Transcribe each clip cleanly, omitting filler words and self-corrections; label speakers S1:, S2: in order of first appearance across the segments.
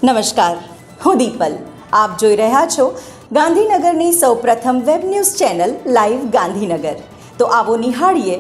S1: નમસ્કાર, હું દીપલ. આપ જોઈ રહ્યા છો ગાંધીનગરની સૌપ્રથમ web news channel live Gandhinagar. તો આવો નિહાળીએ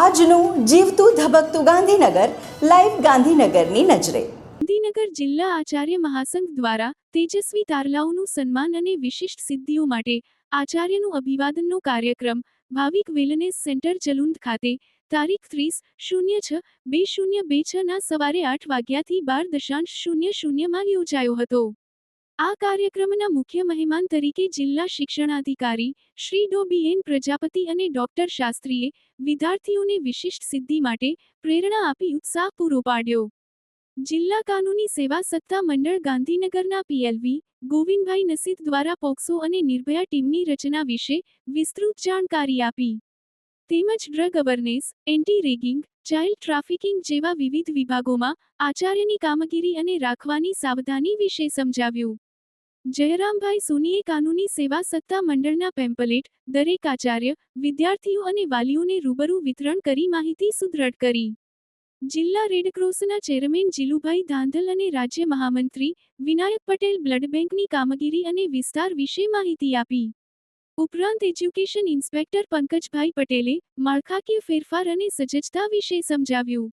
S1: આજનું જીવતું ધબકતું ગાંધીનગર લાઈવ ગાંધીનગરની નજરે.
S2: ગાંધીનગર જિલ્લા આચાર્ય મહાસંઘ દ્વારા તેજસ્વી તારલાઓનું સન્માન અને વિશિષ્ટ સિદ્ધિઓ માટે આચાર્યનું અભિવાદનનો કાર્યક્રમ ભાવિક વેલનેસ સેન્ટર જલુંધ ખાતે તારીખ 30/06/2026 ના સવારે 8 વાગ્યાથી 12:00 યોજાયો હતો. આ કાર્યક્રમના મુખ્ય મહેમાન તરીકે જિલ્લા શિક્ષણાધિકારી શ્રી ડો. બી. એન. પ્રજાપતિ અને ડોક્ટર શાસ્ત્રીએ વિદ્યાર્થીઓને વિશિષ્ટ સિદ્ધિ માટે પ્રેરણા આપી ઉત્સાહ પૂરો પાડ્યો. જિલ્લા કાનૂની સેવા સત્તા મંડળ ગાંધીનગરના પીએલવી ગોવિંદભાઈ નસીદ દ્વારા પોક્સો અને નિર્ભયા ટીમની રચના વિશે વિસ્તૃત જાણકારી આપી. તેમજ drug awareness, anti ragging, child trafficking જેવા વિવિધ વિભાગોમાં આચાર્યની કામગીરી અને રાખવાની સાવધાની વિશે સમજાવ્યું. જયરામભાઈ સોનીએ કાનૂની સેવા સત્તા મંડળના પેમ્પલેટ દરેક આચાર્ય, વિદ્યાર્થીઓ અને વાલીઓને રૂબરૂ વિતરણ કરી માહિતી સુદ્રઢ કરી. જિલ્લા રેડક્રોસના ચેરમેન જીલુભાઈ ધાંધલ અને રાજ્ય મહામંત્રી વિનાયક પટેલ બ્લડ બેંકની કામગીરી અને વિસ્તાર વિશે માહિતી આપી. ઉપરાંત એજ્યુકેશન ઇન્સ્પેક્ટર પંકજભાઈ પટેલે માળખાકીય ફેરફાર અને સજ્જતા વિશે સમજાવ્યું.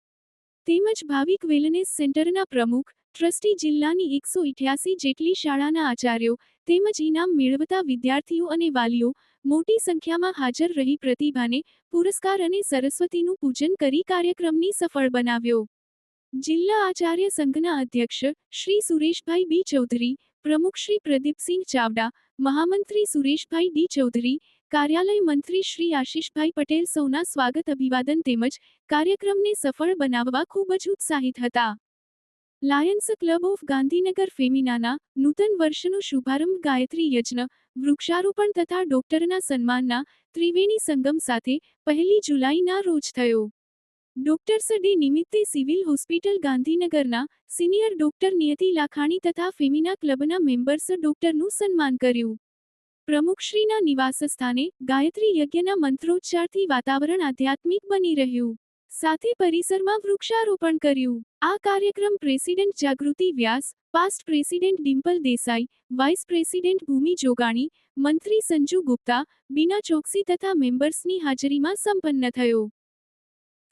S2: તેમજ ભાવિક વેલનેસ સેન્ટરના પ્રમુખ ટ્રસ્ટી જિલ્લાની 188 જેટલી શાળાના આચાર્યો તેમજ ઇનામ મેળવતા વિદ્યાર્થીઓ અને વાલીઓ મોટી સંખ્યામાં હાજર રહી પ્રતિભાને પુરસ્કાર અને સરસ્વતીનું પૂજન કરી કાર્યક્રમની સફળ બનાવ્યો. જિલ્લા આચાર્ય સંઘના અધ્યક્ષ શ્રી સુરેશભાઈ બી ચૌધરી, પ્રમુખ શ્રી પ્રદીપસિંહ ચાવડા, મહામંત્રી સુરેશભાઈ ડી ચૌધરી, કાર્યાલય મંત્રી શ્રી આશીષભાઈ પટેલ સૌના સ્વાગત અભિવાદન તેમજ કાર્યક્રમને સફળ બનાવવા ખૂબ જ ઉત્સાહિત હતા. લાયન્સ ક્લબ ઓફ ગાંધીનગર ફેમિનાના નૂતન વર્ષનો શુભારંભ ગાયત્રી યજ્ઞ, વૃક્ષારોપણ તથા ડોક્ટરના સન્માનના ત્રિવેણી સંગમ સાથે 1 જુલાઈના રોજ થયો. ડોક્ટર્સ ડે નિમિત્તે સિવિલ હોસ્પિટલ ગાંધીનગરના સિનિયર ડોક્ટર નિયતિ લાખાણી તથા ફેમિના ક્લબના મેમ્બર્સ ડોક્ટરનું સન્માન કર્યું. પ્રમુખશ્રીના નિવાસસ્થાને ગાયત્રી યજ્ઞના મંત્રોચ્ચારથી વાતાવરણ આધ્યાત્મિક બની રહ્યું. સાથે પરિસરમાં વૃક્ષારોપણ કર્યું. આ કાર્યક્રમ president Jagruti Vyas, past president Dimple Desai, vice president Bhumi Jogani, મંત્રી સંજુ ગુપ્તા, બીના ચોકસી તથા મેમ્બર્સની હાજરીમાં સંપન્ન થયો.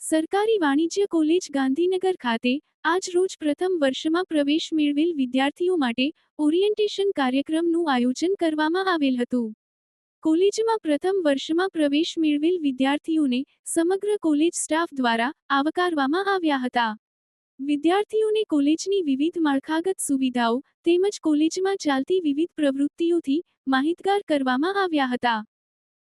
S2: સરકારી વાણિજ્ય કોલેજ ગાંધીનગર ખાતે આજ રોજ પ્રથમ વર્ષમાં પ્રવેશ મેળવેલ વિદ્યાર્થીઓ માટે ઓરિએન્ટેશન કાર્યક્રમનું આયોજન કરવામાં આવેલ હતું. કોલેજમાં પ્રથમ વર્ષમાં પ્રવેશ મેળવેલ વિદ્યાર્થીઓને સમગ્ર કોલેજ સ્ટાફ દ્વારા આવકારવામાં આવ્યા હતા. વિદ્યાર્થીઓને કોલેજની વિવિધ માળખાગત સુવિધાઓ તેમજ કોલેજમાં ચાલતી વિવિધ પ્રવૃત્તિઓથી માહિતગાર કરવામાં આવ્યા હતા.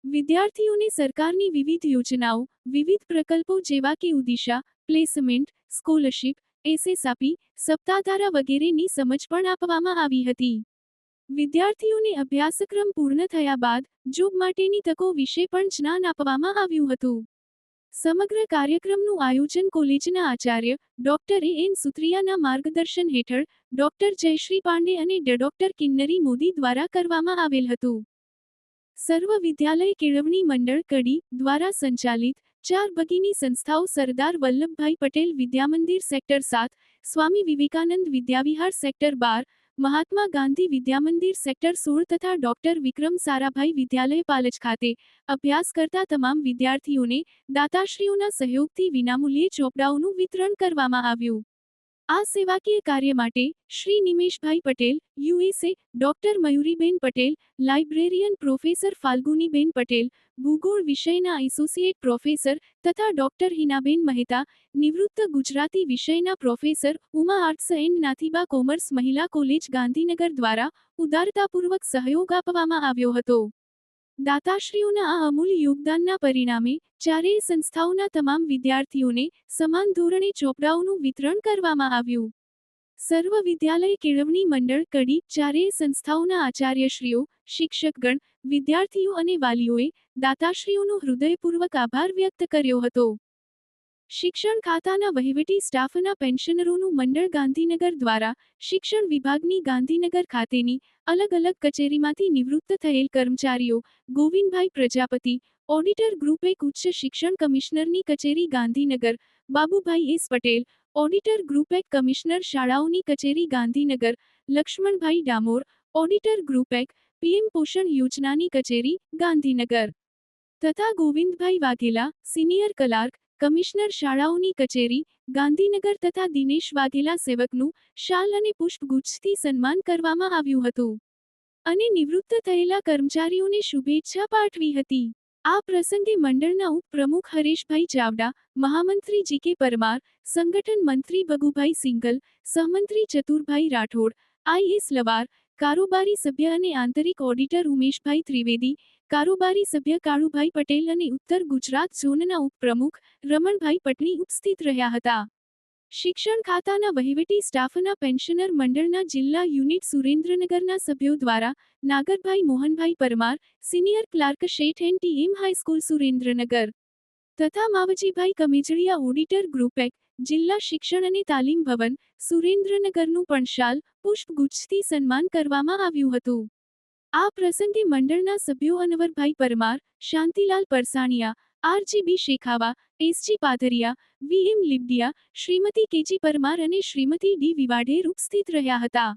S2: વિદ્યાર્થીઓને સરકારની વિવિધ યોજનાઓ, વિવિધ પ્રકલ્પો જેવા કે ઉદિશા, પ્લેસમેન્ટ, સ્કોલરશીપ, એસએસઆપી, સપ્તાહધારા વગેરેની સમજ પણ આપવામાં આવી હતી. વિદ્યાર્થીઓને અભ્યાસક્રમ પૂર્ણ થયા બાદ જોબ માટેની તકો વિશે પણ જ્ઞાન આપવામાં આવ્યું હતું. સમગ્ર કાર્યક્રમનું આયોજન કોલેજના આચાર્ય ડોક્ટર એ.એન. સુત્રિયાના માર્ગદર્શન હેઠળ ડોક્ટર જયશ્રી પાંડે અને ડોક્ટર કિન્નરી મોદી દ્વારા કરવામાં આવેલ હતું. સર્વ વિદ્યાલય કેળવણી મંડળ કડી દ્વારા સંચાલિત 4 ભગીની સંસ્થાઓ Sardar Vallabhbhai Patel Vidyamandir sector 7, Swami Vivekananda Vidya Vihar sector 12, Mahatma Gandhi Vidyamandir sector 16 તથા ડોક્ટર વિક્રમ સારાભાઈ વિદ્યાલય પાલજ ખાતે અભ્યાસ કરતા તમામ વિદ્યાર્થીઓને દાતાશ્રીઓના સહયોગથી વિનામૂલ્યે ચોપડાઓનું વિતરણ કરવામાં આવ્યું. આ સેવાકીય કાર્ય માટે Shri Nimeshbhai Patel, USA, doctor મયુરીબેન Patel, librarian professor ફાલ્ગુનીબેન પટેલ, ભૂગોળ વિષયના એસોસિએટ પ્રોફેસર તથા ડોક્ટર હિનાબેન મહેતા, નિવૃત્ત ગુજરાતી વિષયના professor Uma arts and Nathiba commerce મહિલા કોલેજ ગાંધીનગર દ્વારા ઉદારતાપૂર્વક સહયોગ આપવામાં આવ્યો હતો. દાતાશ્રીઓના આ અમૂલ્ય યોગદાનના પરિણામે ચારેય સંસ્થાઓના તમામ વિદ્યાર્થીઓને સમાન ધોરણે ચોપડાઓનું વિતરણ કરવામાં આવ્યું. સર્વ વિદ્યાલય કેળવણી મંડળ કડી ચારેય સંસ્થાઓના આચાર્યશ્રીઓ, શિક્ષકગણ, વિદ્યાર્થીઓ અને વાલીઓએ દાતાશ્રીઓનો હૃદયપૂર્વક આભાર વ્યક્ત કર્યો હતો. શિક્ષણ ખાતાના વહીવટી સ્ટાફના પેન્શનરોનું મંડળ ગાંધીનગર દ્વારા શિક્ષણ વિભાગની ગાંધીનગર ખાતેની અલગ અલગ કચેરીમાંથી નિવૃત્ત થયેલ કર્મચારીઓ ગોવિંદભાઈ પ્રજાપતિ, ઓડિટર ગ્રુપ 1 ઉચ્ચ શિક્ષણ કમિશનરની કચેરી Gandhinagar, Babubhai S Patel, auditor group એક કમિશનર શાળાઓની કચેરી ગાંધીનગર લક્ષ્મણભાઈ ડામોર, ઓડિટર ગ્રુપ એક પીએમ પોષણ યોજનાની કચેરી ગાંધીનગર તથા Govindbhai Vaghela, senior clerk, commissioner શાળાઓની કચેરી ગાંધીનગર તથા દિનેશ વાઘેલા સેવકનું શાલ અને પુષ્પગુચ્છથી સન્માન કરવામાં આવ્યું હતું અને નિવૃત્ત થયેલા કર્મચારીઓને શુભેચ્છા પાઠવી હતી. આ પ્રસંગે મંડળના ઉપપ્રમુખ હરેશભાઈ ચાવડા, મહામંત્રી જીકે પરમાર, સંગઠન મંત્રી ભગુભાઈ સિંગલ, સહમંત્રી ચતુરભાઈ રાઠોડ, આઈએસ લવાર, કારોબારી સભ્ય અને આંતરિક ઓડિટર ઉમેશભાઈ ત્રિવેદી, કારોબારી સભ્ય કાળુભાઈ પટેલ અને ઉત્તર ગુજરાત ઝોનના ઉપપ્રમુખ રમણભાઈ પટણી ઉપસ્થિત રહ્યા હતા. શિક્ષણ ખાતાના વહીવટી સ્ટાફના પેન્શનર મંડળના જિલ્લા યુનિટ સુરેન્દ્રનગરના સભ્યો દ્વારા નાગરભાઈ મોહનભાઈ પરમાર, સિનિયર ક્લાર્ક શેઠ એનટીએમ હાઈસ્કૂલ સુરેન્દ્રનગર તથા માવજીભાઈ કમેજળિયા ઓડિટર ગ્રુપ એક જિલ્લા શિક્ષણ અને તાલીમ ભવન સુરેન્દ્રનગરનું પણ શાલ પુષ્પગુચ્છથી સન્માન કરવામાં આવ્યું હતું. આ પ્રસંગે મંડળના સભ્યો Anwarbhai Parmar, Shantilal Parsaniya, RGB Shekhawa, SG Padhariya, VM Limbadiya, Shrimati KG Parmar અને શ્રીમતી ડી વિવાઢેર ઉપસ્થિત રહ્યા હતા.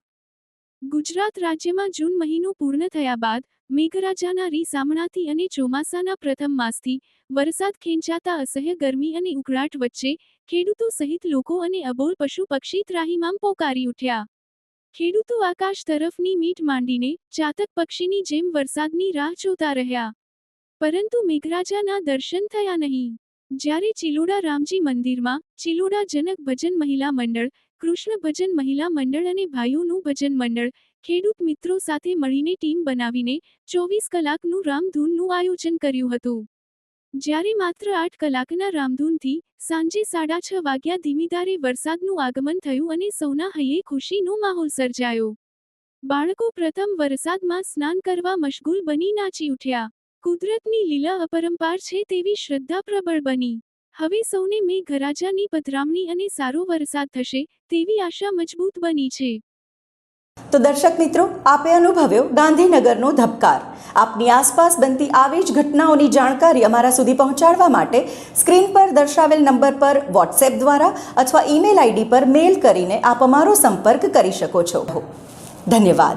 S2: ગુજરાત રાજ્યમાં જૂન મહિનો પૂર્ણ થયા બાદ મેઘરાજાના રીસામણાથી અને ચોમાસાના પ્રથમ માસથી વરસાદ ખેંચાતા અસહ્ય ગરમી અને ઉકળાટ વચ્ચે ખેડૂતો સહિત લોકો અને અબોલ પશુ પક્ષી ત્રાહિમામ પોકારી ઉઠ્યા. ખેડૂતો આકાશ તરફની મીટ માંડીને ચાતક પક્ષીની જેમ વરસાદની રાહ જોતા રહ્યા. પરંતુ મેઘરાજાના દર્શન થયા નહીં. જ્યારે ચિલોડા રામજી મંદિરમાં ચિલોડા જનક ભજન મહિલા મંડળ, કૃષ્ણ ભજન મહિલા મંડળ અને ભાઈઓનું ભજન મંડળ ખેડૂત મિત્રો સાથે મળીને ટીમ બનાવીને 24 કલાકનું રામધૂનનું આયોજન કર્યું હતું. જ્યારે માત્ર 8 કલાકના રામધૂનથી સાંજે 6:30 વાગ્યા ધીમીધારે વરસાદનું આગમન થયું અને સૌના હૈયે ખુશીનો માહોલ સર્જાયો. બાળકો પ્રથમ વરસાદમાં સ્નાન કરવા મશગુલ બની નાચી ઉઠ્યા. કુદરતની લીલા અપરંપાર છે તેવી શ્રદ્ધા પ્રબળ બની. હવે સૌને મેઘરાજાની પધરામણી અને સારો વરસાદ થશે તેવી આશા મજબૂત બની છે.
S1: તો દર્શક મિત્રો, આપે અનુભવ્યો ગાંધીનગરનો ધબકાર. આપની આસપાસ બનતી આવી જ ઘટનાઓની જાણકારી અમારા સુધી પહોંચાડવા માટે સ્ક્રીન પર દર્શાવેલ નંબર પર વોટ્સએપ દ્વારા અથવા ઈમેલ આઈડી પર મેલ કરીને આપ અમારો સંપર્ક કરી શકો છો. ધન્યવાદ.